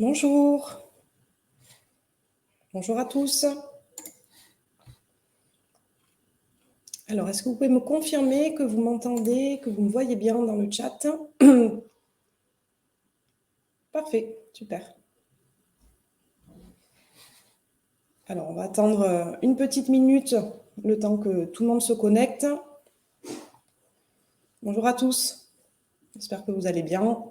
Bonjour. Bonjour à tous. Alors, est-ce que vous pouvez me confirmer que vous m'entendez, que vous me voyez bien dans le chat? Parfait, super. Alors, on va attendre une petite minute, le temps que tout le monde se connecte. Bonjour à tous. J'espère que vous allez bien.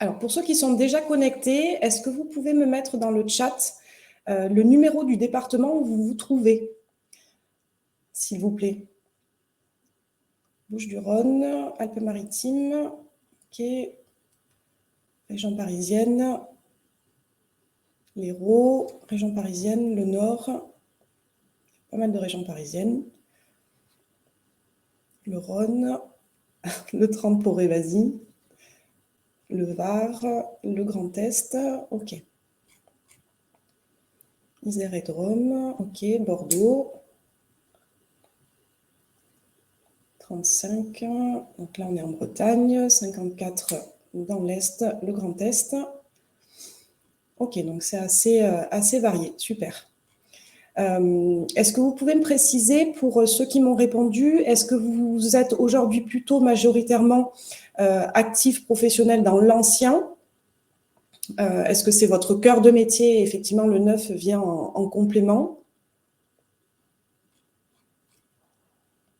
Alors, pour ceux qui sont déjà connectés, est-ce que vous pouvez me mettre dans le chat le numéro du département où vous vous trouvez, s'il vous plaît? Bouches-du-Rhône, Alpes-Maritimes, ok, région parisienne, l'Hérault, région parisienne, le Nord, pas mal de régions parisiennes, le Rhône, le Tremporé, vas-y, le Var, le Grand Est, ok. Isère et Drôme, ok, Bordeaux, 35, donc là on est en Bretagne, 54 dans l'Est, le Grand Est. Ok, donc c'est assez varié, super. Est-ce que vous pouvez me préciser, pour ceux qui m'ont répondu, est-ce que vous êtes aujourd'hui plutôt majoritairement actif professionnel dans l'ancien? Est-ce que c'est votre cœur de métier et effectivement le neuf vient en complément?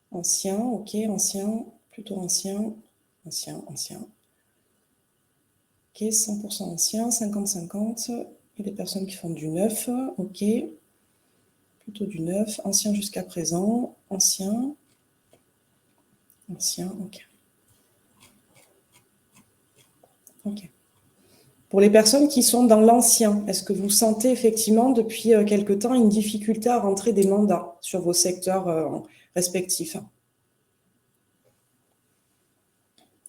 Ancien, ok, ancien, plutôt ancien, ancien. Ok, 100% ancien, 50-50. Il y a des personnes qui font du neuf, ok. Plutôt du neuf, ancien jusqu'à présent, ancien, ok. Ok. Pour les personnes qui sont dans l'ancien, est-ce que vous sentez effectivement depuis quelque temps une difficulté à rentrer des mandats sur vos secteurs respectifs?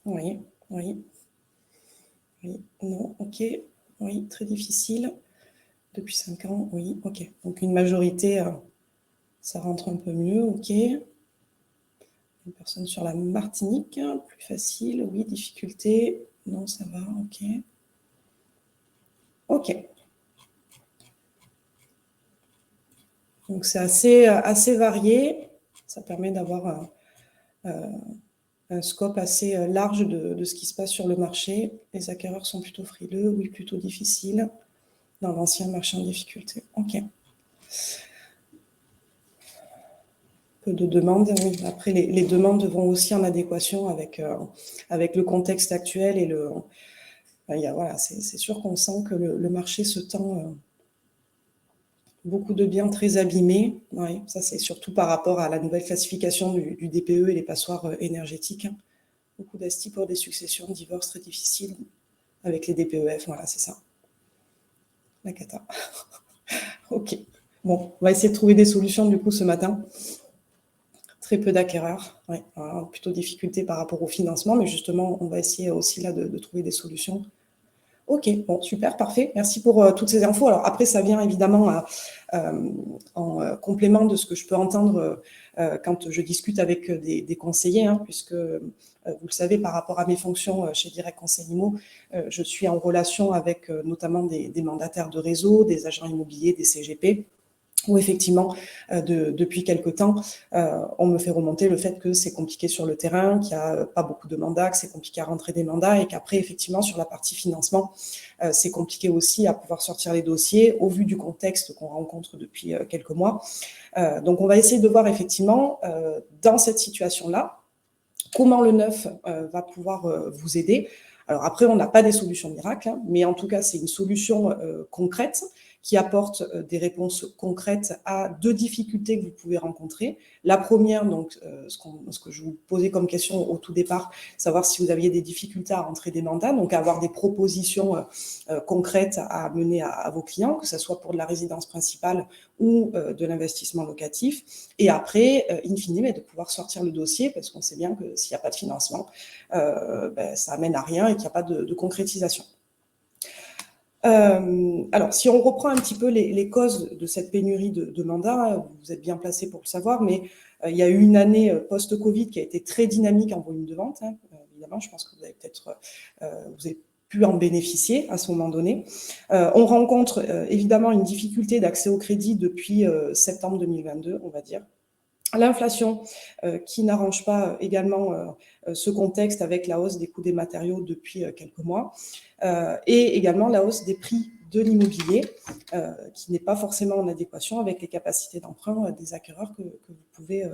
Oui, non, ok, oui, très difficile. Depuis 5 ans, oui, ok. Donc une majorité, ça rentre un peu mieux, ok. Une personne sur la Martinique, plus facile, oui, difficulté, non, ça va, ok. Ok. Donc c'est assez varié, ça permet d'avoir un scope assez large de ce qui se passe sur le marché. Les acquéreurs sont plutôt frileux, oui, plutôt difficiles. Dans l'ancien marché en difficulté. Ok. Peu de demandes, oui. Après, les demandes vont aussi en adéquation avec le contexte actuel et voilà, c'est sûr qu'on sent que le marché se tend beaucoup de biens très abîmés. Oui, ça c'est surtout par rapport à la nouvelle classification du DPE et les passoires énergétiques. Beaucoup d'astis pour des successions, divorces très difficiles avec les DPEF, voilà, c'est ça. La cata. Ok. Bon, on va essayer de trouver des solutions du coup ce matin. Très peu d'acquéreurs, oui. Alors, plutôt difficulté par rapport au financement, mais justement, on va essayer aussi là de trouver des solutions. Ok, bon, super, parfait. Merci pour toutes ces infos. Alors après, ça vient évidemment en complément de ce que je peux entendre quand je discute avec des conseillers, hein, puisque vous le savez, par rapport à mes fonctions chez Direct Conseil Immo, je suis en relation avec notamment des mandataires de réseau, des agents immobiliers, des CGP, où effectivement, depuis quelque temps, on me fait remonter le fait que c'est compliqué sur le terrain, qu'il n'y a pas beaucoup de mandats, que c'est compliqué à rentrer des mandats et qu'après, effectivement, sur la partie financement, c'est compliqué aussi à pouvoir sortir les dossiers au vu du contexte qu'on rencontre depuis quelques mois. Donc, on va essayer de voir effectivement, dans cette situation-là, comment le neuf va pouvoir vous aider. Alors après, on n'a pas des solutions miracles, hein, mais en tout cas, c'est une solution concrète qui apporte des réponses concrètes à 2 difficultés que vous pouvez rencontrer. La première, donc, ce que je vous posais comme question au tout départ, savoir si vous aviez des difficultés à rentrer des mandats, donc avoir des propositions concrètes à mener à vos clients, que ce soit pour de la résidence principale ou de l'investissement locatif. Et après, in fine, de pouvoir sortir le dossier, parce qu'on sait bien que s'il n'y a pas de financement, ça amène à rien et qu'il n'y a pas de concrétisation. Alors, si on reprend un petit peu les causes de cette pénurie de mandats, vous êtes bien placé pour le savoir, mais il y a eu une année post-Covid qui a été très dynamique en volume de vente. Évidemment, je pense que vous avez peut-être vous avez pu en bénéficier à ce moment donné. On rencontre évidemment une difficulté d'accès au crédit depuis septembre 2022, on va dire. L'inflation qui n'arrange pas également ce contexte avec la hausse des coûts des matériaux depuis quelques mois et également la hausse des prix de l'immobilier qui n'est pas forcément en adéquation avec les capacités d'emprunt des acquéreurs que vous pouvez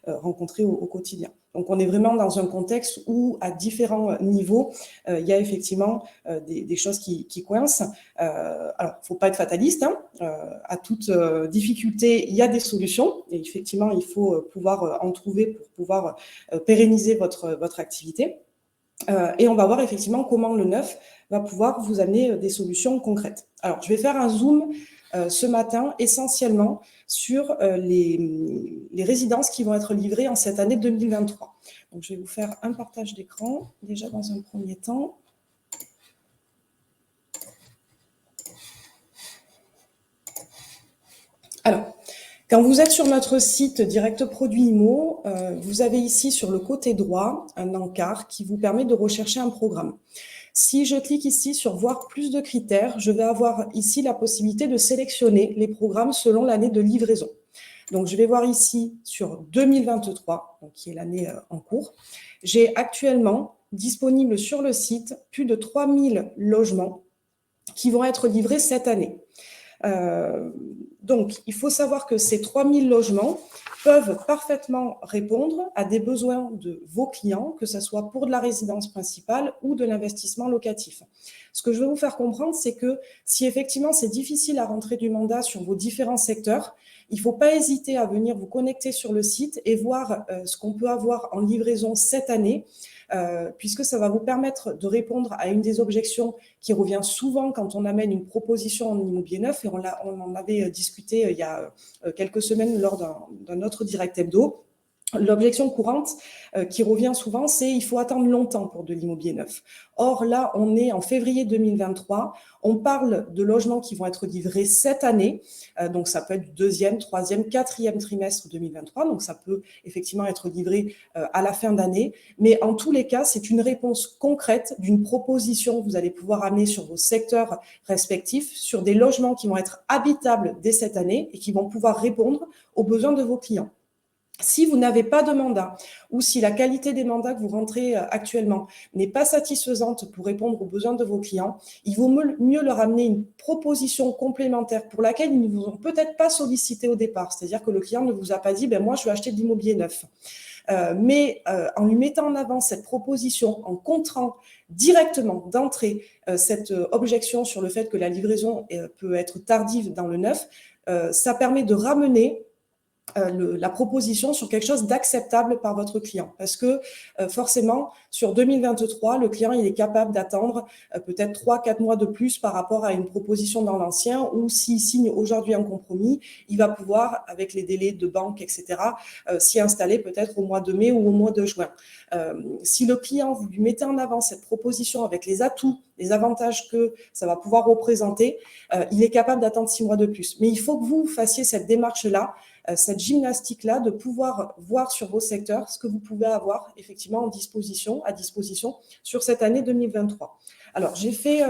rencontrer au quotidien. Donc on est vraiment dans un contexte où à différents niveaux il y a effectivement des choses qui coincent. Alors il ne faut pas être fataliste, hein. À toute difficulté il y a des solutions et effectivement il faut pouvoir en trouver pour pouvoir pérenniser votre activité. Et on va voir effectivement comment le neuf va pouvoir vous amener des solutions concrètes. Alors, je vais faire un zoom ce matin essentiellement sur les résidences qui vont être livrées en cette année 2023. Donc, je vais vous faire un partage d'écran déjà dans un premier temps. Alors, quand vous êtes sur notre site Direct Produit Immo, vous avez ici sur le côté droit un encart qui vous permet de rechercher un programme. Si je clique ici sur voir plus de critères, je vais avoir ici la possibilité de sélectionner les programmes selon l'année de livraison. Donc, je vais voir ici sur 2023, donc qui est l'année en cours. J'ai actuellement disponible sur le site plus de 3000 logements qui vont être livrés cette année. Donc, il faut savoir que ces 3000 logements peuvent parfaitement répondre à des besoins de vos clients, que ce soit pour de la résidence principale ou de l'investissement locatif. Ce que je veux vous faire comprendre, c'est que si effectivement c'est difficile à rentrer du mandat sur vos différents secteurs, il ne faut pas hésiter à venir vous connecter sur le site et voir ce qu'on peut avoir en livraison cette année, puisque ça va vous permettre de répondre à une des objections qui revient souvent quand on amène une proposition en immobilier neuf, et on en avait discuté il y a quelques semaines lors d'un autre direct hebdo. L'objection courante qui revient souvent, c'est il faut attendre longtemps pour de l'immobilier neuf. Or, là, on est en février 2023. On parle de logements qui vont être livrés cette année. Donc, ça peut être du deuxième, troisième, quatrième trimestre 2023. Donc, ça peut effectivement être livré à la fin d'année. Mais en tous les cas, c'est une réponse concrète d'une proposition que vous allez pouvoir amener sur vos secteurs respectifs, sur des logements qui vont être habitables dès cette année et qui vont pouvoir répondre aux besoins de vos clients. Si vous n'avez pas de mandat ou si la qualité des mandats que vous rentrez actuellement n'est pas satisfaisante pour répondre aux besoins de vos clients, il vaut mieux leur amener une proposition complémentaire pour laquelle ils ne vous ont peut-être pas sollicité au départ. C'est-à-dire que le client ne vous a pas dit « moi, je veux acheter de l'immobilier neuf ». Mais en lui mettant en avant cette proposition, en contrant directement d'entrée cette objection sur le fait que la livraison peut être tardive dans le neuf, ça permet de ramener la proposition sur quelque chose d'acceptable par votre client. Parce que forcément, sur 2023, le client il est capable d'attendre peut-être 3-4 mois de plus par rapport à une proposition dans l'ancien, ou s'il signe aujourd'hui un compromis, il va pouvoir, avec les délais de banque, etc., s'y installer peut-être au mois de mai ou au mois de juin. Si le client, vous lui mettez en avant cette proposition avec les atouts, les avantages que ça va pouvoir représenter, il est capable d'attendre 6 mois de plus. Mais il faut que vous fassiez cette démarche-là, cette gymnastique-là, de pouvoir voir sur vos secteurs ce que vous pouvez avoir effectivement à disposition sur cette année 2023. Alors, j'ai fait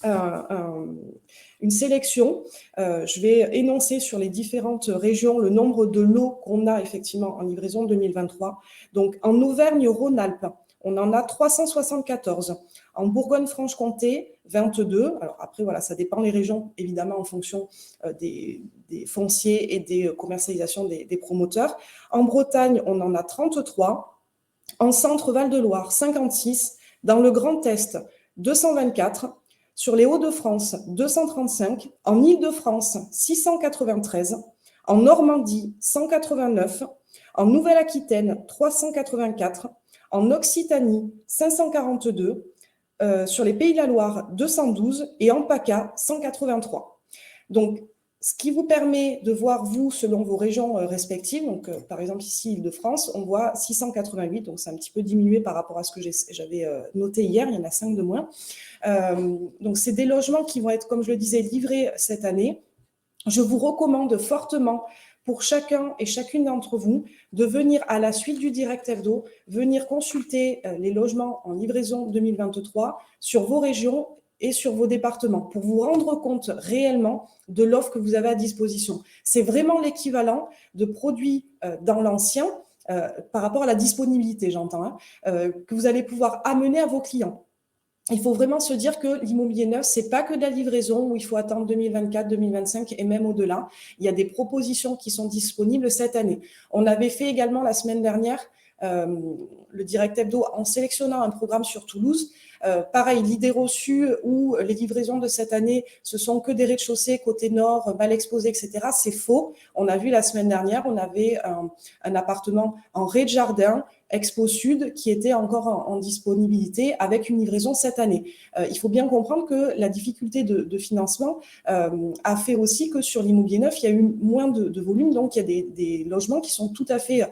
une sélection. Je vais énoncer sur les différentes régions le nombre de lots qu'on a effectivement en livraison 2023. Donc, en Auvergne-Rhône-Alpes, on en a 374. En Bourgogne-Franche-Comté, 22. Alors après, voilà, ça dépend des régions, évidemment, en fonction des fonciers et des commercialisations des promoteurs. En Bretagne, on en a 33. En Centre-Val de Loire, 56. Dans le Grand Est, 224. Sur les Hauts-de-France, 235. En Île-de-France, 693. En Normandie, 189. En Nouvelle-Aquitaine, 384. En Occitanie, 542. Sur les Pays de la Loire, 212 et en PACA, 183. Donc, ce qui vous permet de voir, vous, selon vos régions respectives, donc par exemple ici, Île-de-France, on voit 688, donc c'est un petit peu diminué par rapport à ce que j'avais noté hier, il y en a 5 de moins. Donc c'est des logements qui vont être, comme je le disais, livrés cette année. Je vous recommande fortement pour chacun et chacune d'entre vous de venir à la suite du Direct Hebdo, venir consulter les logements en livraison 2023 sur vos régions et sur vos départements pour vous rendre compte réellement de l'offre que vous avez à disposition. C'est vraiment l'équivalent de produits dans l'ancien par rapport à la disponibilité, j'entends, que vous allez pouvoir amener à vos clients. Il faut vraiment se dire que l'immobilier neuf, c'est pas que de la livraison où il faut attendre 2024, 2025 et même au-delà. Il y a des propositions qui sont disponibles cette année. On avait fait également la semaine dernière le Direct Hebdo en sélectionnant un programme sur Toulouse. Pareil, l'idée reçue où les livraisons de cette année, ce sont que des rez-de-chaussée côté nord, mal exposés, etc. C'est faux. On a vu la semaine dernière, on avait un appartement en rez-de-jardin, Expo Sud, qui était encore en disponibilité avec une livraison cette année. Il faut bien comprendre que la difficulté de financement a fait aussi que sur l'immobilier neuf, il y a eu moins de volume, donc il y a des logements qui sont tout à fait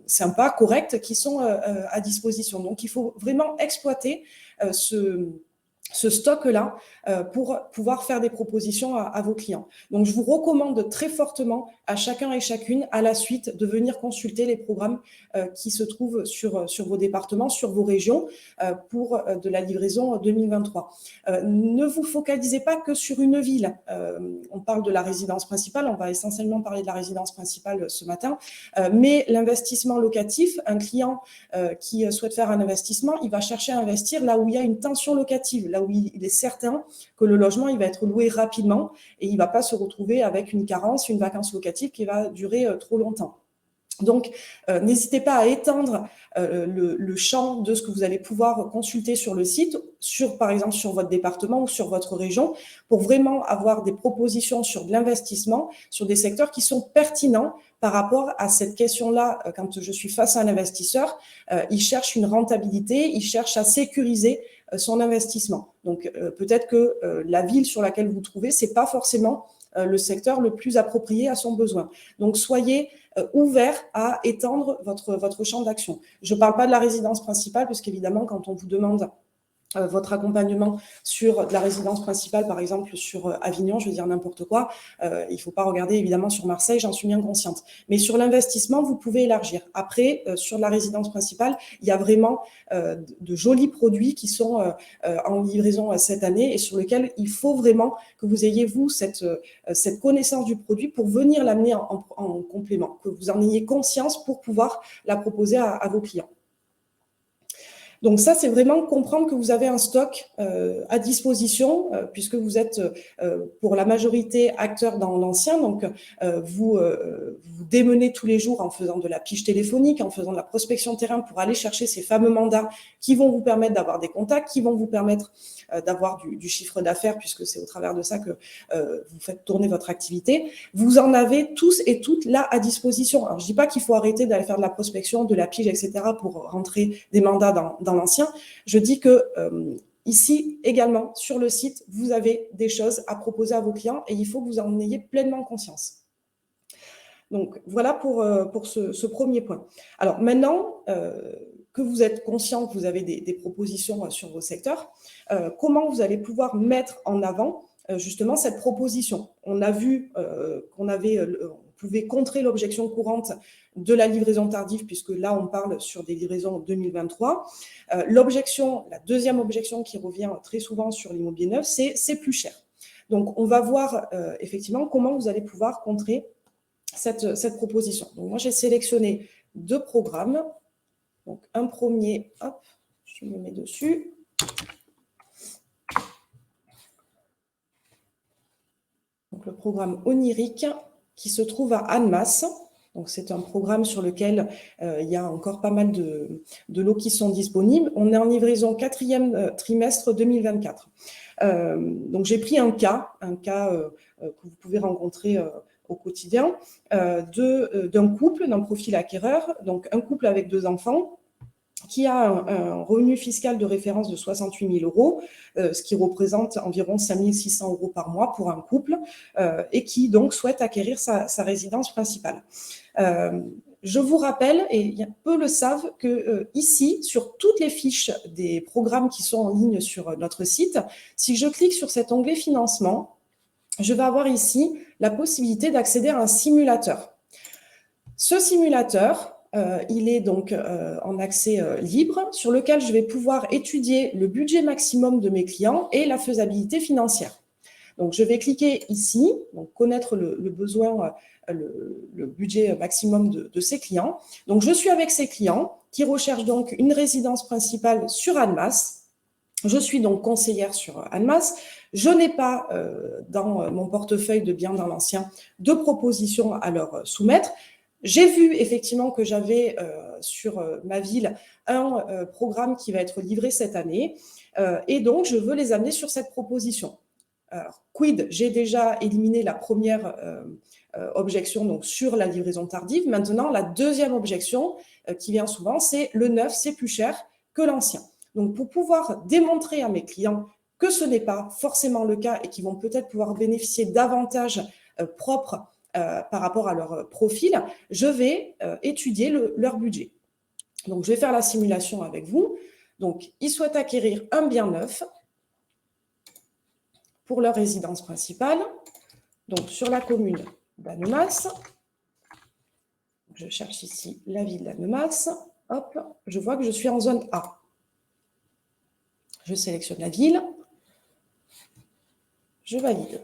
sympas, corrects, qui sont à disposition. Donc il faut vraiment exploiter ce stock-là pour pouvoir faire des propositions à vos clients. Donc, je vous recommande très fortement à chacun et chacune, à la suite, de venir consulter les programmes qui se trouvent sur vos départements, sur vos régions, pour de la livraison 2023. Ne vous focalisez pas que sur une ville. On parle de la résidence principale, on va essentiellement parler de la résidence principale ce matin, mais l'investissement locatif, un client qui souhaite faire un investissement, il va chercher à investir là où il y a une tension locative, là où il est certain que le logement il va être loué rapidement et il ne va pas se retrouver avec une carence, une vacance locative qui va durer trop longtemps. Donc, n'hésitez pas à étendre le champ de ce que vous allez pouvoir consulter sur le site, par exemple sur votre département ou sur votre région, pour vraiment avoir des propositions sur de l'investissement, sur des secteurs qui sont pertinents par rapport à cette question-là. Quand je suis face à un investisseur, il cherche une rentabilité, il cherche à sécuriser son investissement. Donc, peut-être que la ville sur laquelle vous vous trouvez, c'est pas forcément le secteur le plus approprié à son besoin. Donc, soyez ouvert à étendre votre champ d'action. Je ne parle pas de la résidence principale, parce qu'évidemment, quand on vous demande votre accompagnement sur de la résidence principale, par exemple sur Avignon, je veux dire n'importe quoi, il ne faut pas regarder évidemment sur Marseille, j'en suis bien consciente. Mais sur l'investissement, vous pouvez élargir. Après, sur la résidence principale, il y a vraiment de jolis produits qui sont en livraison cette année et sur lesquels il faut vraiment que vous ayez, vous, cette connaissance du produit pour venir l'amener en complément, que vous en ayez conscience pour pouvoir la proposer à vos clients. Donc ça, c'est vraiment comprendre que vous avez un stock à disposition, puisque vous êtes pour la majorité acteurs dans l'ancien. Donc vous démenez tous les jours en faisant de la pige téléphonique, en faisant de la prospection terrain pour aller chercher ces fameux mandats qui vont vous permettre d'avoir des contacts, qui vont vous permettre d'avoir du chiffre d'affaires, puisque c'est au travers de ça que vous faites tourner votre activité. Vous en avez tous et toutes là à disposition. Alors je dis pas qu'il faut arrêter d'aller faire de la prospection, de la pige, etc. pour rentrer des mandats dans l'ancien. Je dis que ici également sur le site, vous avez des choses à proposer à vos clients et il faut que vous en ayez pleinement conscience. Donc voilà pour ce premier point. Alors maintenant que vous êtes conscient que vous avez des propositions sur vos secteurs, comment vous allez pouvoir mettre en avant justement cette proposition. On a vu qu'on pouvait contrer l'objection courante de la livraison tardive, puisque là, on parle sur des livraisons 2023. La deuxième objection qui revient très souvent sur l'immobilier neuf, c'est plus cher. Donc, on va voir effectivement comment vous allez pouvoir contrer cette proposition. Donc, moi, j'ai sélectionné 2 programmes. Donc, un premier, hop, je me mets dessus. Donc, le programme Onirique qui se trouve à Annemasse. Donc, c'est un programme sur lequel il y a encore pas mal de lots qui sont disponibles. On est en livraison 4e trimestre 2024. Donc, j'ai pris un cas que vous pouvez rencontrer au quotidien d'un couple, d'un profil acquéreur, donc un couple avec 2 enfants qui a un revenu fiscal de référence de 68 000 euros, ce qui représente environ 5 600 euros par mois pour un couple, et qui donc souhaite acquérir sa résidence principale. Je vous rappelle, et peu le savent, que ici, sur toutes les fiches des programmes qui sont en ligne sur notre site, si je clique sur cet onglet financement, je vais avoir ici la possibilité d'accéder à un simulateur. Ce simulateur, il est donc en accès libre, sur lequel je vais pouvoir étudier le budget maximum de mes clients et la faisabilité financière. Donc, je vais cliquer ici, donc connaître le besoin, le budget maximum de ces clients. Donc, je suis avec ces clients qui recherchent donc une résidence principale sur Annemasse. Je suis donc conseillère sur Annemasse. Je n'ai pas dans mon portefeuille de biens dans l'ancien de propositions à leur soumettre. J'ai vu effectivement que j'avais sur ma ville un programme qui va être livré cette année et donc je veux les amener sur cette proposition. Alors, quid, j'ai déjà éliminé la première objection donc sur la livraison tardive. Maintenant, la deuxième objection qui vient souvent, c'est le neuf, c'est plus cher que l'ancien. Donc, pour pouvoir démontrer à mes clients que ce n'est pas forcément le cas et qu'ils vont peut-être pouvoir bénéficier d'avantages propres par rapport à leur profil, je vais étudier leur budget. Donc, je vais faire la simulation avec vous. Donc, ils souhaitent acquérir un bien neuf pour leur résidence principale, donc sur la commune d'Annemasse. Je cherche ici la ville d'Annemasse. Hop, je vois que je suis en zone A. Je sélectionne la ville. Je valide.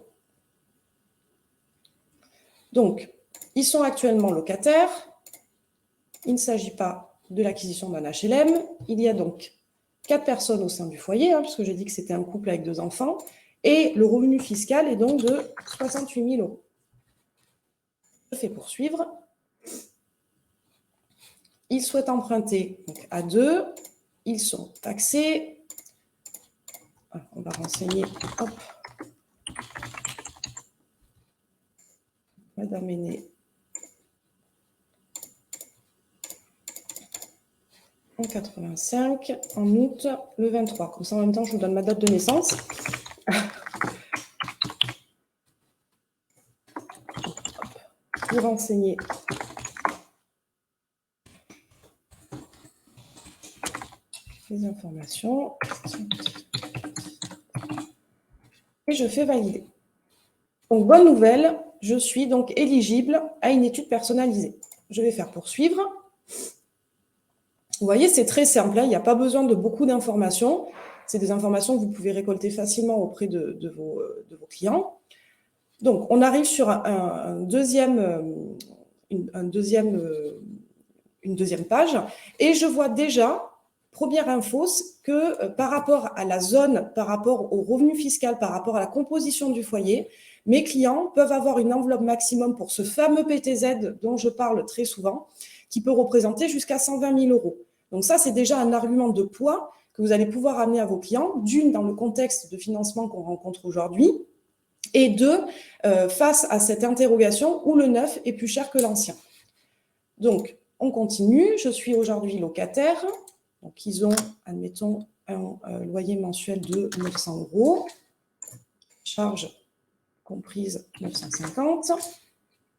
Donc, ils sont actuellement locataires. Il ne s'agit pas de l'acquisition d'un HLM. Il y a donc 4 personnes au sein du foyer, puisque j'ai dit que c'était un couple avec 2 enfants. Et le revenu fiscal est donc de 68 000 euros. Je fais poursuivre. Ils souhaitent emprunter donc, à 2. Ils sont taxés. On va renseigner. Hop. Madame est née en 85, en août, le 23. Comme ça, en même temps, je vous donne ma date de naissance. Pour renseigner les informations. Et je fais valider. Donc, bonne nouvelle, je suis donc éligible à une étude personnalisée. Je vais faire poursuivre. Vous voyez, c'est très simple, il n'y a pas besoin de beaucoup d'informations. C'est des informations que vous pouvez récolter facilement auprès de vos clients. Donc, on arrive sur une deuxième page et je vois déjà, première info, que par rapport à la zone, par rapport au revenu fiscal, par rapport à la composition du foyer, mes clients peuvent avoir une enveloppe maximum pour ce fameux PTZ dont je parle très souvent, qui peut représenter jusqu'à 120 000 euros. Donc ça, c'est déjà un argument de poids que vous allez pouvoir amener à vos clients, d'une, dans le contexte de financement qu'on rencontre aujourd'hui, et deux, face à cette interrogation où le neuf est plus cher que l'ancien. Donc, on continue. Je suis aujourd'hui locataire. Donc, ils ont, admettons, un loyer mensuel de 900 euros. Charge comprise 950.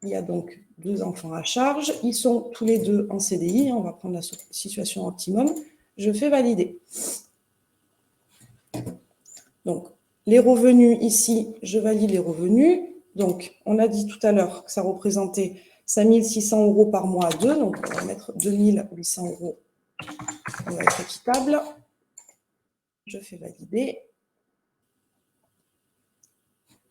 Il y a donc 2 enfants à charge. Ils sont tous les 2 en CDI. On va prendre la situation optimum. Je fais valider. Donc, les revenus ici, je valide les revenus. Donc, on a dit tout à l'heure que ça représentait 5 600 euros par mois à 2. Donc, on va mettre 2 800 euros. On va être équitable. Je fais valider.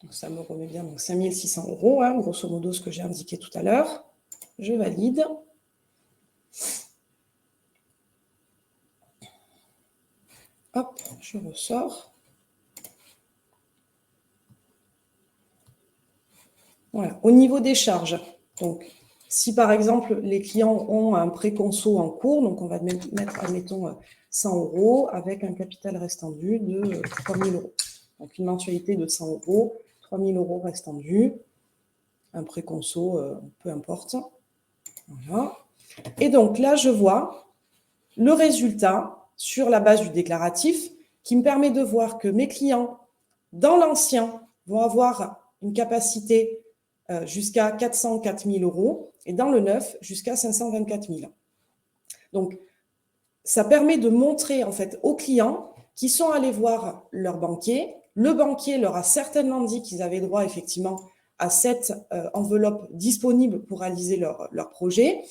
Donc, ça me remet bien donc 5 600 euros, grosso modo ce que j'ai indiqué tout à l'heure. Je valide. Hop, je ressors. Voilà. Au niveau des charges, donc, si par exemple les clients ont un préconso en cours, donc on va mettre, admettons, 100 euros avec un capital restant dû de 3 000 euros. Donc une mensualité de 100 euros, 3 000 euros restant dû, un préconso, peu importe. Voilà. Et donc là, je vois le résultat sur la base du déclaratif qui me permet de voir que mes clients, dans l'ancien, vont avoir une capacité jusqu'à 404 000 € et dans le neuf, jusqu'à 524 000. Donc, ça permet de montrer en fait aux clients qui sont allés voir leur banquier. Le banquier leur a certainement dit qu'ils avaient droit effectivement à cette enveloppe disponible pour réaliser leur projet.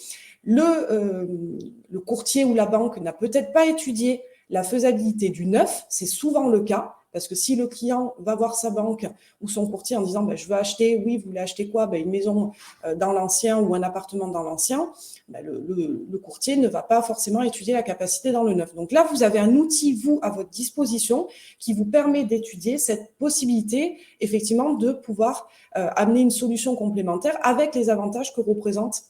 Le courtier ou la banque n'a peut-être pas étudié la faisabilité du neuf, c'est souvent le cas, parce que si le client va voir sa banque ou son courtier en disant je veux acheter, oui, vous voulez acheter quoi, une maison dans l'ancien ou un appartement dans l'ancien, le courtier ne va pas forcément étudier la capacité dans le neuf. Donc là, vous avez un outil, vous, à votre disposition, qui vous permet d'étudier cette possibilité, effectivement, de pouvoir amener une solution complémentaire avec les avantages que représente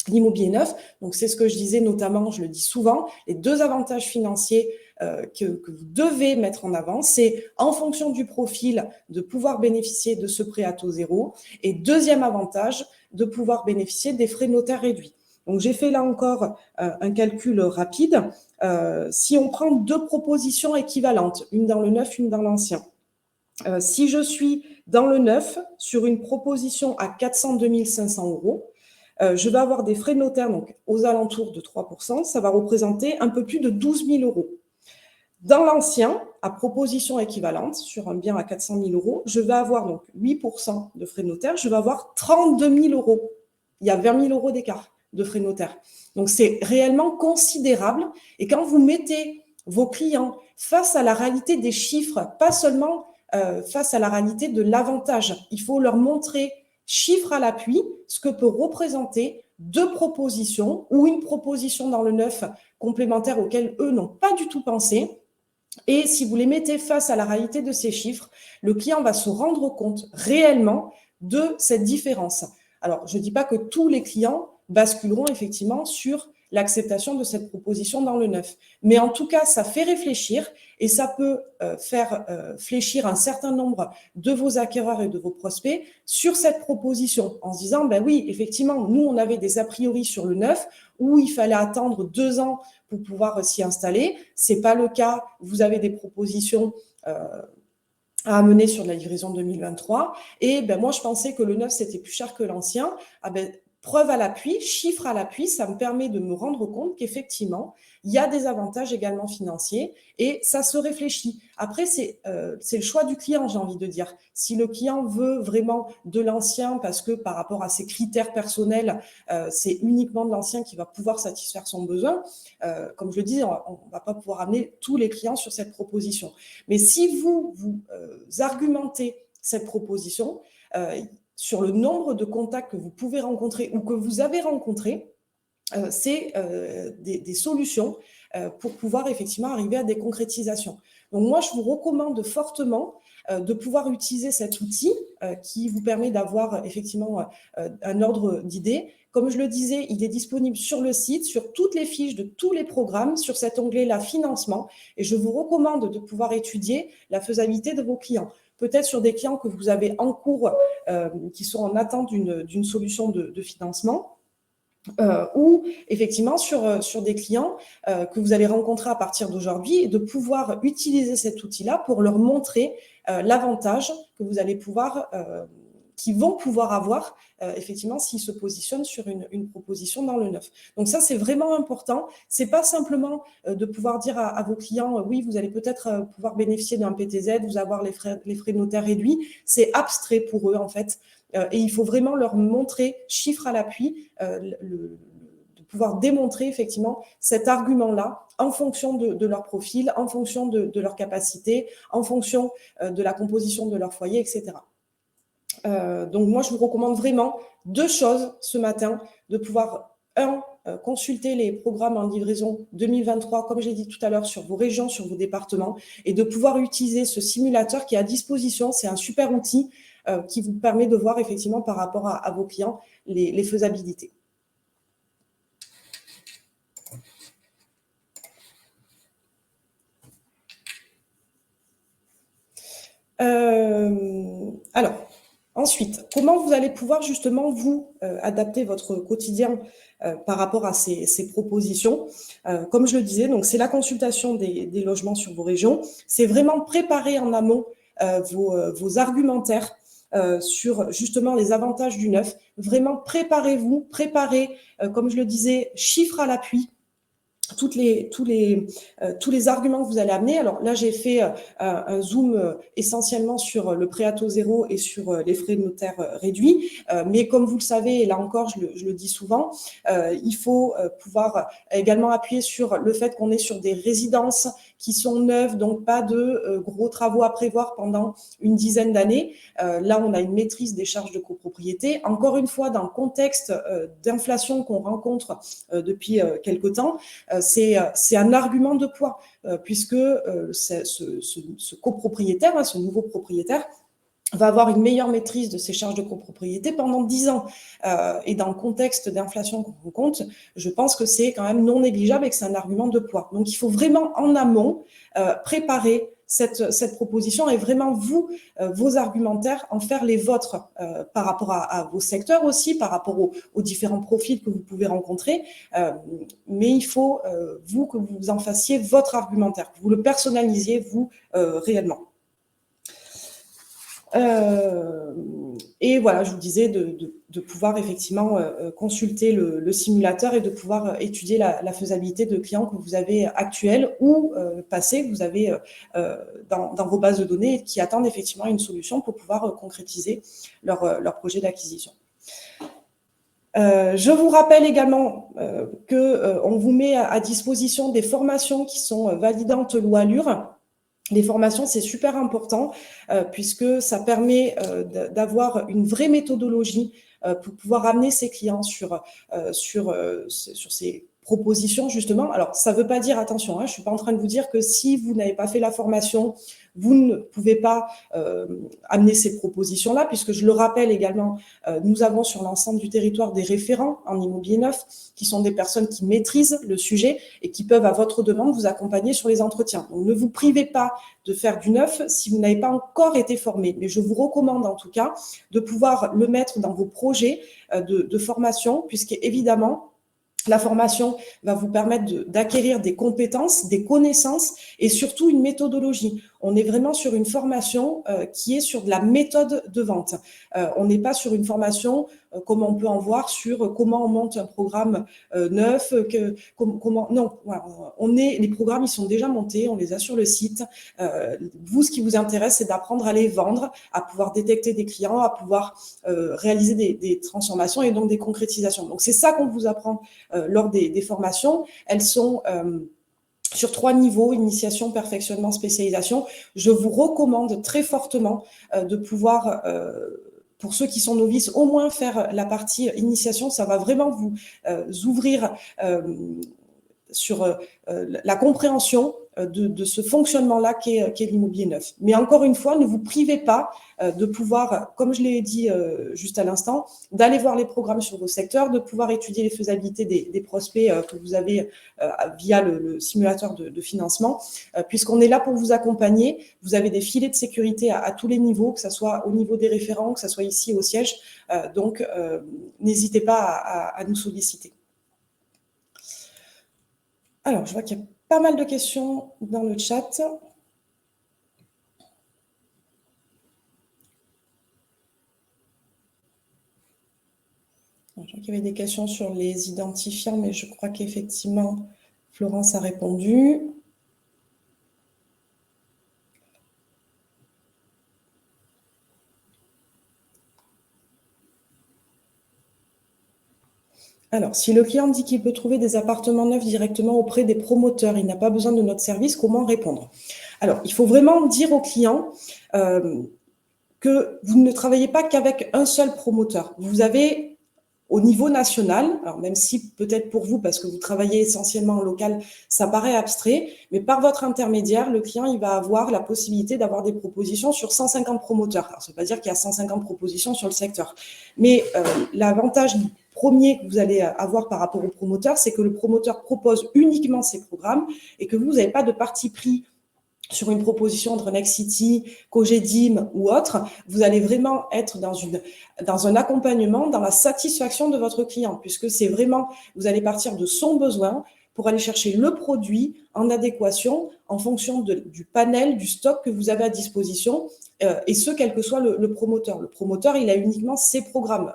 l'immobilier neuf. Donc, c'est ce que je disais notamment, je le dis souvent, les deux avantages financiers que vous devez mettre en avant, c'est en fonction du profil de pouvoir bénéficier de ce prêt à taux zéro et deuxième avantage, de pouvoir bénéficier des frais notaires réduits. Donc, j'ai fait là encore un calcul rapide. Si on prend deux propositions équivalentes, une dans le neuf, une dans l'ancien, si je suis dans le neuf sur une proposition à 402 500 €, je vais avoir des frais de notaire donc, aux alentours de 3%. Ça va représenter un peu plus de 12 000 €. Dans l'ancien, à proposition équivalente, sur un bien à 400 000 €, je vais avoir donc 8% de frais de notaire. Je vais avoir 32 000 €. Il y a 20 000 € d'écart de frais de notaire. Donc, c'est réellement considérable. Et quand vous mettez vos clients face à la réalité des chiffres, pas seulement face à la réalité de l'avantage, il faut leur montrer chiffre à l'appui, ce que peut représenter deux propositions ou une proposition dans le neuf complémentaire auquel eux n'ont pas du tout pensé. Et si vous les mettez face à la réalité de ces chiffres, le client va se rendre compte réellement de cette différence. Alors, je ne dis pas que tous les clients basculeront effectivement sur l'acceptation de cette proposition dans le neuf. Mais en tout cas, ça fait réfléchir et ça peut faire fléchir un certain nombre de vos acquéreurs et de vos prospects sur cette proposition en se disant, oui, effectivement, nous, on avait des a priori sur le neuf où il fallait attendre 2 ans pour pouvoir s'y installer. Ce n'est pas le cas. Vous avez des propositions à amener sur la livraison 2023. Et moi, je pensais que le neuf, c'était plus cher que l'ancien. Preuve à l'appui, chiffre à l'appui, ça me permet de me rendre compte qu'effectivement, il y a des avantages également financiers et ça se réfléchit. Après, c'est le choix du client, j'ai envie de dire. Si le client veut vraiment de l'ancien parce que par rapport à ses critères personnels, c'est uniquement de l'ancien qui va pouvoir satisfaire son besoin, comme je le dis, on ne va pas pouvoir amener tous les clients sur cette proposition. Mais si vous argumentez cette proposition, sur le nombre de contacts que vous pouvez rencontrer ou que vous avez rencontrés, c'est des solutions pour pouvoir effectivement arriver à des concrétisations. Donc moi, je vous recommande fortement de pouvoir utiliser cet outil qui vous permet d'avoir effectivement un ordre d'idées. Comme je le disais, il est disponible sur le site, sur toutes les fiches de tous les programmes, sur cet onglet-là, financement. Et je vous recommande de pouvoir étudier la faisabilité de vos clients. Peut-être sur des clients que vous avez en cours, qui sont en attente d'une solution de financement. Ou effectivement sur des clients que vous allez rencontrer à partir d'aujourd'hui et de pouvoir utiliser cet outil-là pour leur montrer l'avantage que vous allez pouvoir, qu'ils vont pouvoir avoir effectivement s'ils se positionnent sur une proposition dans le neuf. Donc ça, c'est vraiment important. C'est pas simplement de pouvoir dire à vos clients, oui, vous allez peut-être pouvoir bénéficier d'un PTZ, vous avoir les frais notaires réduits. C'est abstrait pour eux en fait. Et il faut vraiment leur montrer, chiffre à l'appui, de pouvoir démontrer effectivement cet argument-là en fonction de leur profil, en fonction de leur capacité, en fonction de la composition de leur foyer, etc. Donc moi, je vous recommande vraiment 2 choses ce matin, de pouvoir, consulter les programmes en livraison 2023, comme j'ai dit tout à l'heure, sur vos régions, sur vos départements, et de pouvoir utiliser ce simulateur qui est à disposition. C'est un super outil qui vous permet de voir effectivement par rapport à vos clients les faisabilités. Alors, Ensuite, comment vous allez pouvoir justement vous adapter votre quotidien par rapport à ces propositions. Comme je le disais, donc c'est la consultation des logements sur vos régions. C'est vraiment préparer en amont vos argumentaires sur justement les avantages du neuf. Vraiment préparez-vous, comme je le disais, chiffres à l'appui. Tous les arguments que vous allez amener. Alors là, j'ai fait un zoom essentiellement sur le prêt à taux zéro et sur les frais de notaire réduits. Mais comme vous le savez, et là encore, je le dis souvent, il faut pouvoir également appuyer sur le fait qu'on est sur des résidences qui sont neuves, donc pas de gros travaux à prévoir pendant une dizaine d'années. Là, on a une maîtrise des charges de copropriété. Encore une fois, dans le contexte d'inflation qu'on rencontre depuis quelque temps, c'est un argument de poids, puisque ce copropriétaire, ce nouveau propriétaire, va avoir une meilleure maîtrise de ses charges de copropriété pendant 10 ans. Et dans le contexte d'inflation qu'on rencontre, je pense que c'est quand même non négligeable et que c'est un argument de poids. Donc, il faut vraiment en amont préparer cette proposition et vraiment vos argumentaires, en faire les vôtres par rapport à vos secteurs aussi, par rapport aux différents profils que vous pouvez rencontrer. Mais il faut, que vous en fassiez votre argumentaire, que vous le personnalisiez, vous, réellement. Et voilà, je vous disais de pouvoir effectivement consulter le simulateur et de pouvoir étudier la faisabilité de clients que vous avez actuels ou passés, que vous avez dans vos bases de données et qui attendent effectivement une solution pour pouvoir concrétiser leur projet d'acquisition. Je vous rappelle également qu'on vous met à disposition des formations qui sont validantes loi Allure. Les formations, c'est super important puisque ça permet d'avoir une vraie méthodologie pour pouvoir amener ses clients sur ces propositions, justement. Alors, ça ne veut pas dire, attention, je ne suis pas en train de vous dire que si vous n'avez pas fait la formation, vous ne pouvez pas amener ces propositions-là, puisque je le rappelle également, nous avons sur l'ensemble du territoire des référents en immobilier neuf, qui sont des personnes qui maîtrisent le sujet et qui peuvent, à votre demande, vous accompagner sur les entretiens. Donc, ne vous privez pas de faire du neuf si vous n'avez pas encore été formé. Mais je vous recommande en tout cas de pouvoir le mettre dans vos projets de formation, puisqu'évidemment, la formation va vous permettre d'acquérir des compétences, des connaissances et surtout une méthodologie. On est vraiment sur une formation qui est sur de la méthode de vente. On n'est pas sur une formation comme on peut en voir sur comment on monte un programme neuf. Non, voilà, les programmes, ils sont déjà montés, on les a sur le site. Vous, ce qui vous intéresse, c'est d'apprendre à les vendre, à pouvoir détecter des clients, à pouvoir réaliser des transformations et donc des concrétisations. Donc, c'est ça qu'on vous apprend lors des formations. Elles sont sur 3 niveaux, initiation, perfectionnement, spécialisation. Je vous recommande très fortement de pouvoir, pour ceux qui sont novices, au moins faire la partie initiation. Ça va vraiment vous ouvrir sur la compréhension de ce fonctionnement-là qu'est l'immobilier neuf. Mais encore une fois, ne vous privez pas de pouvoir, comme je l'ai dit juste à l'instant, d'aller voir les programmes sur vos secteurs, de pouvoir étudier les faisabilités des prospects que vous avez via le simulateur de financement, puisqu'on est là pour vous accompagner. Vous avez des filets de sécurité à tous les niveaux, que ce soit au niveau des référents, que ce soit ici au siège. Donc, n'hésitez pas à nous solliciter. Alors, je vois qu'il y a pas mal de questions dans le chat. Je vois qu'il y avait des questions sur les identifiants, mais je crois qu'effectivement, Florence a répondu. Alors, si le client dit qu'il peut trouver des appartements neufs directement auprès des promoteurs, il n'a pas besoin de notre service, comment répondre? Alors, il faut vraiment dire au client que vous ne travaillez pas qu'avec un seul promoteur. Vous avez, au niveau national, alors même si peut-être pour vous, parce que vous travaillez essentiellement en local, ça paraît abstrait, mais par votre intermédiaire, le client, il va avoir la possibilité d'avoir des propositions sur 150 promoteurs. Alors, ça ne veut pas dire qu'il y a 150 propositions sur le secteur, mais l'avantage premier que vous allez avoir par rapport au promoteur, c'est que le promoteur propose uniquement ses programmes et que vous n'avez pas de parti pris sur une proposition entre Nexity, Cogedim ou autre, vous allez vraiment être dans un accompagnement, dans la satisfaction de votre client, puisque c'est vraiment, vous allez partir de son besoin pour aller chercher le produit en adéquation en fonction du panel, du stock que vous avez à disposition, et ce, quel que soit le promoteur. Le promoteur, il a uniquement ses programmes.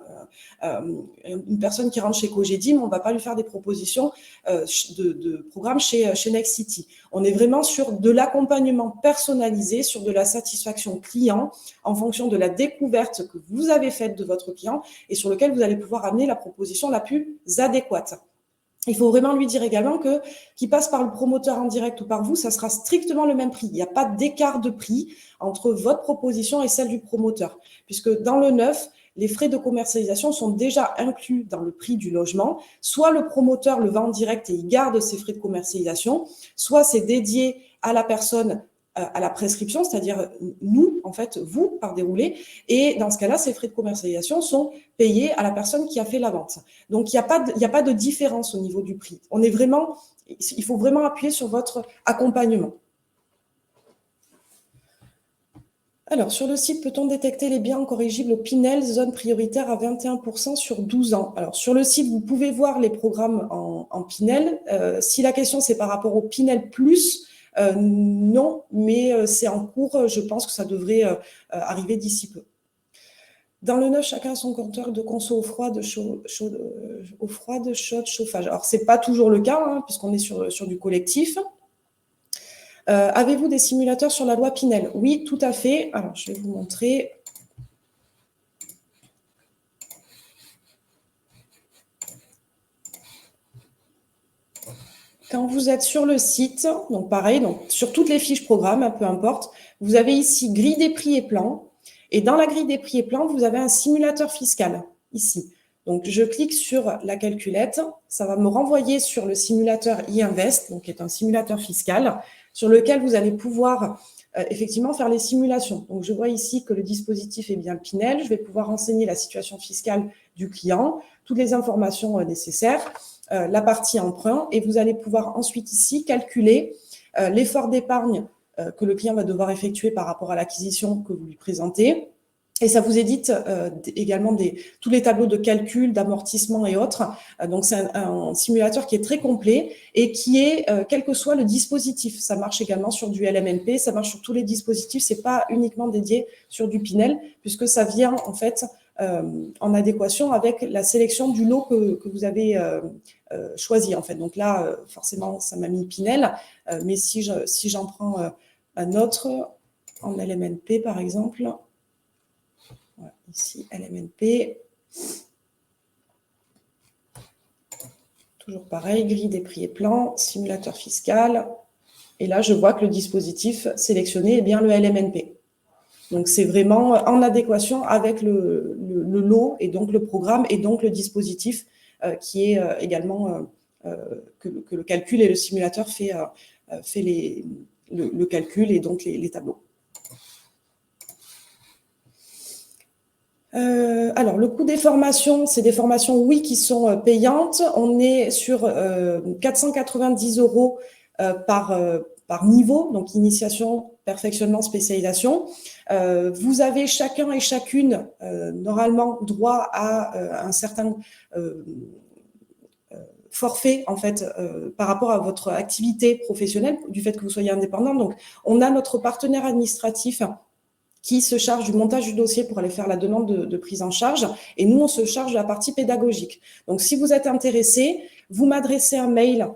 Une personne qui rentre chez Cogedim, on ne va pas lui faire des propositions de programmes chez Nexity. On est vraiment sur de l'accompagnement personnalisé, sur de la satisfaction client en fonction de la découverte que vous avez faite de votre client et sur lequel vous allez pouvoir amener la proposition la plus adéquate. Il faut vraiment lui dire également que qu'il passe par le promoteur en direct ou par vous, ça sera strictement le même prix. Il n'y a pas d'écart de prix entre votre proposition et celle du promoteur, puisque dans le neuf, les frais de commercialisation sont déjà inclus dans le prix du logement. Soit le promoteur le vend en direct et il garde ses frais de commercialisation, soit c'est dédié à la personne à la prescription, c'est-à-dire nous, en fait, vous, par déroulé. Et dans ce cas-là, ces frais de commercialisation sont payés à la personne qui a fait la vente. Donc, il n'y a pas de différence au niveau du prix. Il faut vraiment appuyer sur votre accompagnement. Alors, sur le site, peut-on détecter les biens incorrigibles au Pinel, zone prioritaire à 21% sur 12 ans? Alors, sur le site, vous pouvez voir les programmes en Pinel. Si la question, c'est par rapport au Pinel Plus, non, mais c'est en cours. Je pense que ça devrait arriver d'ici peu. Dans le neuf, chacun a son compteur de conso eau froide, chaude, chauffage. Alors, ce n'est pas toujours le cas, hein, puisqu'on est sur du collectif. Avez-vous des simulateurs sur la loi Pinel? Oui, tout à fait. Alors, je vais vous montrer. Quand vous êtes sur le site, donc pareil, donc sur toutes les fiches programmes, peu importe, vous avez ici grille des prix et plans. Et dans la grille des prix et plans, vous avez un simulateur fiscal, ici. Donc, je clique sur la calculette. Ça va me renvoyer sur le simulateur e-Invest, donc qui est un simulateur fiscal, sur lequel vous allez pouvoir effectivement faire les simulations. Donc, je vois ici que le dispositif est bien Pinel. Je vais pouvoir renseigner la situation fiscale du client, toutes les informations nécessaires, la partie emprunt, et vous allez pouvoir ensuite ici calculer l'effort d'épargne que le client va devoir effectuer par rapport à l'acquisition que vous lui présentez. Et ça vous édite également tous les tableaux de calcul, d'amortissement et autres. Donc, c'est un simulateur qui est très complet et qui est, quel que soit le dispositif. Ça marche également sur du LMNP, ça marche sur tous les dispositifs. C'est pas uniquement dédié sur du Pinel, puisque ça vient en fait en adéquation avec la sélection du lot que vous avez choisi en fait. Donc là, forcément, ça m'a mis Pinel, mais si j'en prends un autre en LMNP par exemple, voilà, ici LMNP, toujours pareil, grille des prix et plans, simulateur fiscal, et là je vois que le dispositif sélectionné est bien le LMNP. Donc, c'est vraiment en adéquation avec le lot et donc le programme et donc le dispositif qui est également que le calcul et le simulateur fait le calcul et donc les tableaux. Alors, le coût des formations, c'est des formations, oui, qui sont payantes. On est sur 490 € par niveau, donc initiation, perfectionnement, spécialisation. Vous avez chacun et chacune, normalement, droit à un certain forfait, en fait, par rapport à votre activité professionnelle, du fait que vous soyez indépendant. Donc, on a notre partenaire administratif qui se charge du montage du dossier pour aller faire la demande de prise en charge. Et nous, on se charge de la partie pédagogique. Donc, si vous êtes intéressé, vous m'adressez un mail.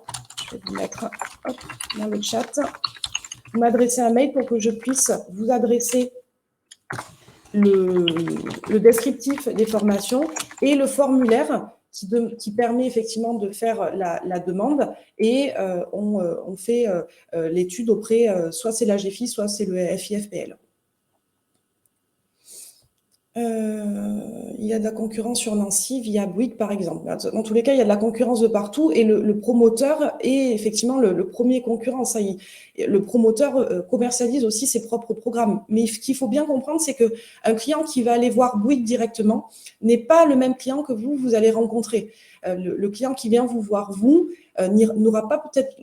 Je vais vous mettre dans le chat. Vous m'adressez un mail pour que je puisse vous adresser le descriptif des formations et le formulaire qui permet effectivement de faire la demande. Et on fait l'étude auprès, soit c'est la GFI, soit c'est le FIFPL. Il y a de la concurrence sur Nancy via Bouygues, par exemple. Dans tous les cas, il y a de la concurrence de partout et le promoteur est effectivement le premier concurrent. Le promoteur commercialise aussi ses propres programmes. Mais ce qu'il faut bien comprendre, c'est qu'un client qui va aller voir Bouygues directement n'est pas le même client que vous allez rencontrer. Le client qui vient vous voir, n'aura pas peut-être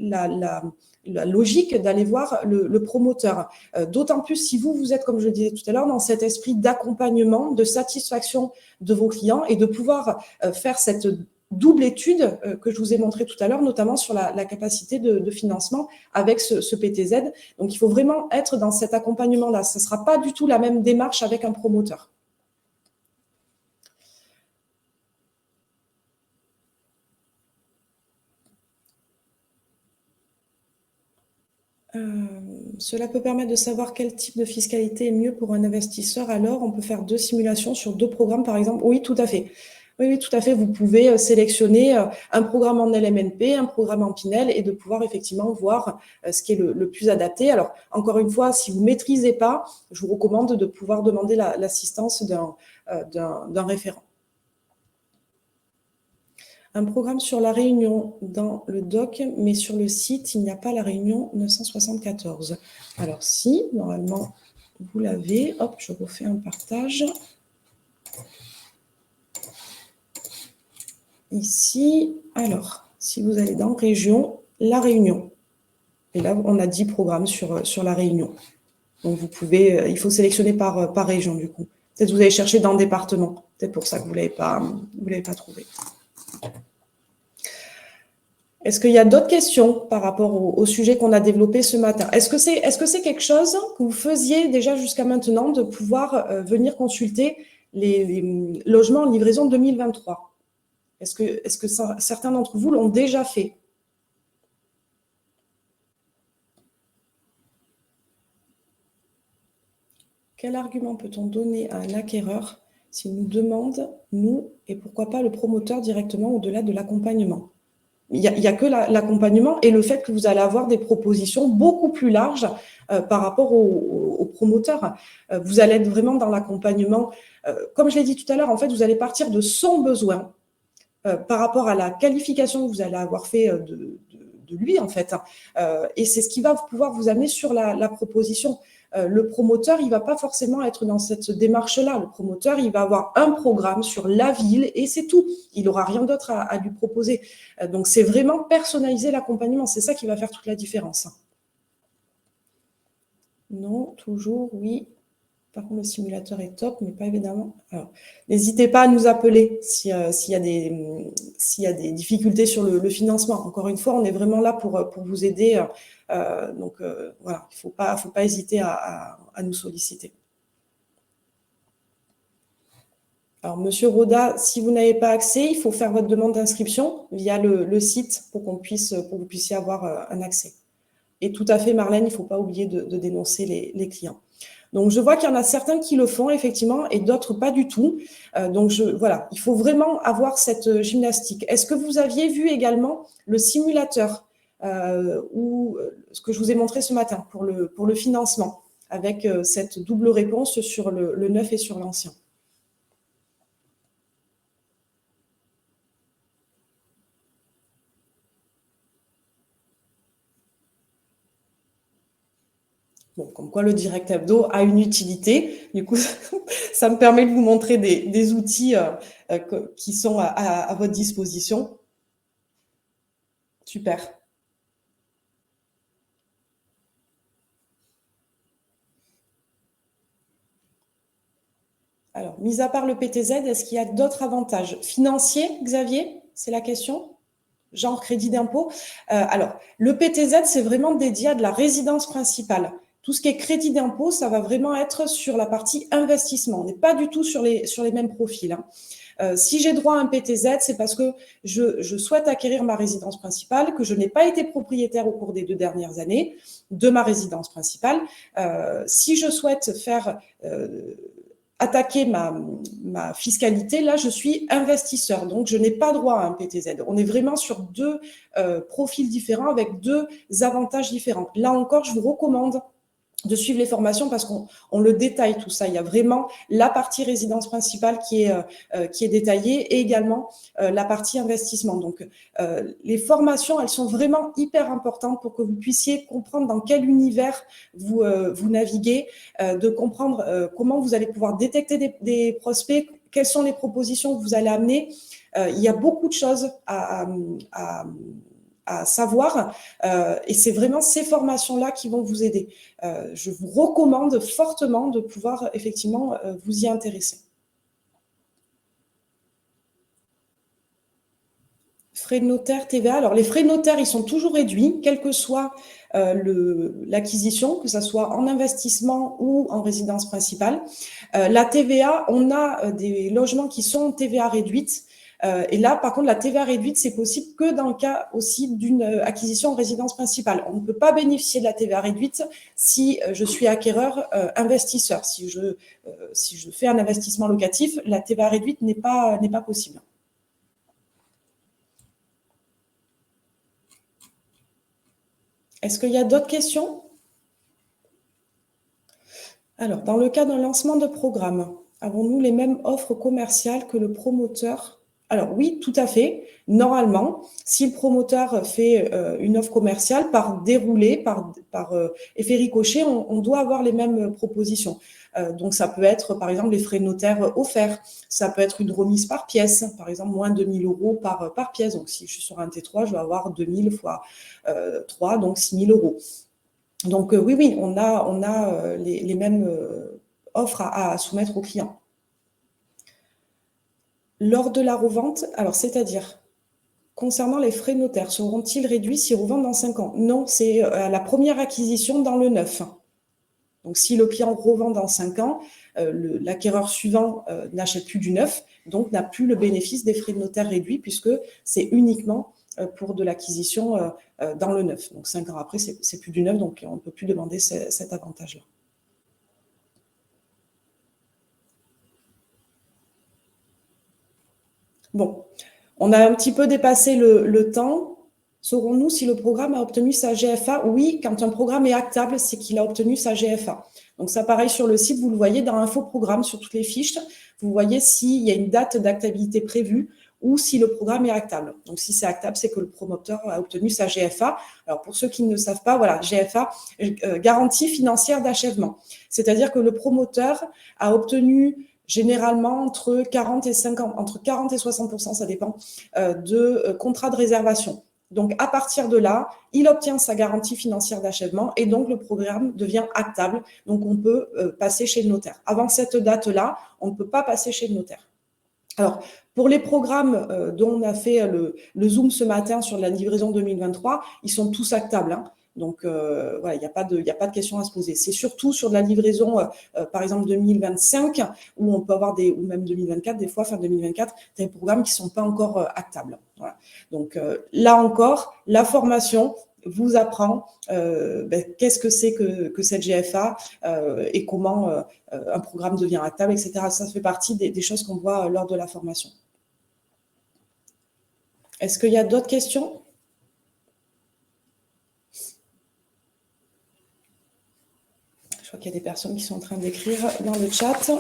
la logique d'aller voir le promoteur. D'autant plus si vous êtes, comme je le disais tout à l'heure, dans cet esprit d'accompagnement, de satisfaction de vos clients et de pouvoir faire cette double étude que je vous ai montré tout à l'heure, notamment sur la capacité de financement avec ce PTZ. Donc, il faut vraiment être dans cet accompagnement-là. Ce ne sera pas du tout la même démarche avec un promoteur. Cela peut permettre de savoir quel type de fiscalité est mieux pour un investisseur. Alors, on peut faire 2 simulations sur 2 programmes, par exemple. Oui, tout à fait. Oui, tout à fait. Vous pouvez sélectionner un programme en LMNP, un programme en Pinel et de pouvoir effectivement voir ce qui est le plus adapté. Alors, encore une fois, si vous ne maîtrisez pas, je vous recommande de pouvoir demander l'assistance d'un référent. Un programme sur la Réunion dans le doc, mais sur le site, il n'y a pas la Réunion 974. Alors si, normalement, vous l'avez. Hop, je refais un partage. Ici, alors, si vous allez dans Région, la Réunion. Et là, on a 10 programmes sur la Réunion. Donc, vous pouvez, il faut sélectionner par région, du coup. Peut-être que vous allez chercher dans le département. Peut-être pour ça que vous ne l'avez pas trouvé. Est-ce qu'il y a d'autres questions par rapport au sujet qu'on a développé ce matin? Est-ce que c'est quelque chose que vous faisiez déjà jusqu'à maintenant de pouvoir venir consulter les logements en livraison 2023? Est-ce que certains d'entre vous l'ont déjà fait? Quel argument peut-on donner à un acquéreur s'il nous demande, nous, et pourquoi pas le promoteur directement au-delà de l'accompagnement? Il n'y a que l'accompagnement et le fait que vous allez avoir des propositions beaucoup plus larges par rapport aux promoteurs. Vous allez être vraiment dans l'accompagnement. Comme je l'ai dit tout à l'heure, en fait, vous allez partir de son besoin par rapport à la qualification que vous allez avoir fait de lui, en fait. Et c'est ce qui va pouvoir vous amener sur la proposition. Le promoteur, il ne va pas forcément être dans cette démarche-là. Le promoteur, il va avoir un programme sur la ville et c'est tout. Il n'aura rien d'autre à lui proposer. Donc, c'est vraiment personnaliser l'accompagnement. C'est ça qui va faire toute la différence. Non, toujours, oui. Par contre, le simulateur est top, mais pas évidemment. Alors, n'hésitez pas à nous appeler s'il y a des difficultés sur le financement. Encore une fois, on est vraiment là pour vous aider. Donc, voilà, il ne faut pas hésiter à nous solliciter. Alors, Monsieur Roda, si vous n'avez pas accès, il faut faire votre demande d'inscription via le site pour que vous puissiez avoir un accès. Et tout à fait, Marlène, il ne faut pas oublier de dénoncer les clients. Donc, je vois qu'il y en a certains qui le font, effectivement, et d'autres pas du tout. Donc, voilà, il faut vraiment avoir cette gymnastique. Est-ce que vous aviez vu également le simulateur ou ce que je vous ai montré ce matin pour le financement, avec cette double réponse sur le neuf et sur l'ancien? Bon, comme quoi le direct hebdo a une utilité. Du coup, ça me permet de vous montrer des outils qui sont à votre disposition. Super. Alors, mis à part le PTZ, est-ce qu'il y a d'autres avantages financiers, Xavier? C'est la question? Genre crédit d'impôt. Alors, le PTZ, c'est vraiment dédié à de la résidence principale. Tout ce qui est crédit d'impôt, ça va vraiment être sur la partie investissement. On n'est pas du tout sur les mêmes profils. Si j'ai droit à un PTZ, c'est parce que je souhaite acquérir ma résidence principale, que je n'ai pas été propriétaire au cours des 2 dernières années de ma résidence principale. Si je souhaite faire attaquer ma fiscalité, là, je suis investisseur, donc je n'ai pas droit à un PTZ. On est vraiment sur 2 profils différents avec 2 avantages différents. Là encore, je vous recommande de suivre les formations parce qu'on le détaille tout ça. Il y a vraiment la partie résidence principale qui est détaillée et également la partie investissement. Donc, les formations, elles sont vraiment hyper importantes pour que vous puissiez comprendre dans quel univers vous naviguez, de comprendre comment vous allez pouvoir détecter des prospects, quelles sont les propositions que vous allez amener. Il y a beaucoup de choses à à savoir. Et c'est vraiment ces formations-là qui vont vous aider. Je vous recommande fortement de pouvoir effectivement vous y intéresser. Frais de notaire, TVA. Alors, les frais de notaire, ils sont toujours réduits, quelle que soit l'acquisition, que ce soit en investissement ou en résidence principale. La TVA, on a des logements qui sont en TVA réduite. Et là, par contre, la TVA réduite, c'est possible que dans le cas aussi d'une acquisition en résidence principale. On ne peut pas bénéficier de la TVA réduite si je suis acquéreur investisseur. Si je fais un investissement locatif, la TVA réduite n'est pas possible. Est-ce qu'il y a d'autres questions? Alors, dans le cas d'un lancement de programme, avons-nous les mêmes offres commerciales que le promoteur? Alors oui, tout à fait. Normalement, si le promoteur fait une offre commerciale, par déroulé, par effet ricochet, on doit avoir les mêmes propositions. Donc, ça peut être, par exemple, les frais notaires offerts. Ça peut être une remise par pièce, par exemple, moins de 2 000 € par pièce. Donc, si je suis sur un T3, je vais avoir 2 000 fois 3, donc 6 000 €. Donc, oui, on a les mêmes offres à soumettre aux clients. Lors de la revente, alors c'est-à-dire, concernant les frais notaires, seront-ils réduits s'ils revendent dans 5 ans? Non, c'est à la première acquisition dans le neuf. Donc, si le client revend dans 5 ans, l'acquéreur suivant n'achète plus du neuf, donc n'a plus le bénéfice des frais de notaire réduits, puisque c'est uniquement pour de l'acquisition dans le neuf. Donc, 5 ans après, c'est plus du neuf, donc on ne peut plus demander cet avantage-là. Bon, on a un petit peu dépassé le temps. Saurons-nous si le programme a obtenu sa GFA? Oui, quand un programme est actable, c'est qu'il a obtenu sa GFA. Donc, ça, pareil, sur le site, vous le voyez dans Infoprogramme, sur toutes les fiches, vous voyez s'il y a une date d'actabilité prévue ou si le programme est actable. Donc, si c'est actable, c'est que le promoteur a obtenu sa GFA. Alors, pour ceux qui ne savent pas, voilà, GFA, garantie financière d'achèvement. C'est-à-dire que le promoteur a obtenu généralement entre 40 et 60%, ça dépend, de contrats de réservation. Donc, à partir de là, il obtient sa garantie financière d'achèvement et donc le programme devient actable. Donc, on peut passer chez le notaire. Avant cette date-là, on ne peut pas passer chez le notaire. Alors, pour les programmes dont on a fait le Zoom ce matin sur la livraison 2023, ils sont tous actables, hein. Donc, voilà, il n'y a pas de question à se poser. C'est surtout sur de la livraison, par exemple 2025, où on peut avoir ou même 2024, des fois, fin 2024, des programmes qui ne sont pas encore actables. Voilà. Donc, là encore, la formation vous apprend qu'est-ce que c'est que cette GFA et comment un programme devient actable, etc. Ça fait partie des choses qu'on voit lors de la formation. Est-ce qu'il y a d'autres questions? Je crois qu'il y a des personnes qui sont en train d'écrire dans le chat.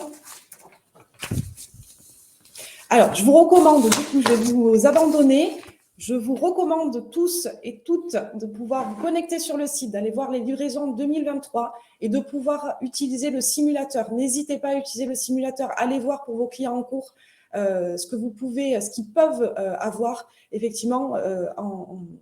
Alors, je vous recommande, du coup, je vais vous abandonner. Je vous recommande tous et toutes de pouvoir vous connecter sur le site, d'aller voir les livraisons 2023 et de pouvoir utiliser le simulateur. N'hésitez pas à utiliser le simulateur. Allez voir pour vos clients en cours ce qu'ils peuvent avoir effectivement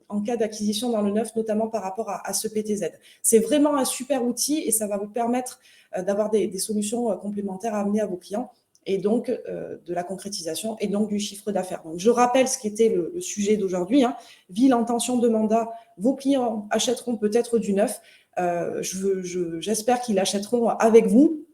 en cas d'acquisition dans le neuf, notamment par rapport à ce PTZ. C'est vraiment un super outil et ça va vous permettre d'avoir des solutions complémentaires à amener à vos clients, et donc de la concrétisation et donc du chiffre d'affaires. Donc, je rappelle ce qui était le sujet d'aujourd'hui, hein. Ville en tension de mandat, vos clients achèteront peut-être du neuf. J'espère qu'ils l'achèteront avec vous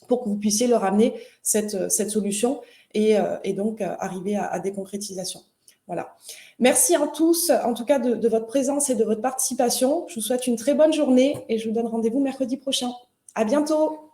pour que vous puissiez leur amener cette solution et donc arriver à des concrétisations. Voilà. Merci à tous, en tout cas, de votre présence et de votre participation. Je vous souhaite une très bonne journée et je vous donne rendez-vous mercredi prochain. À bientôt.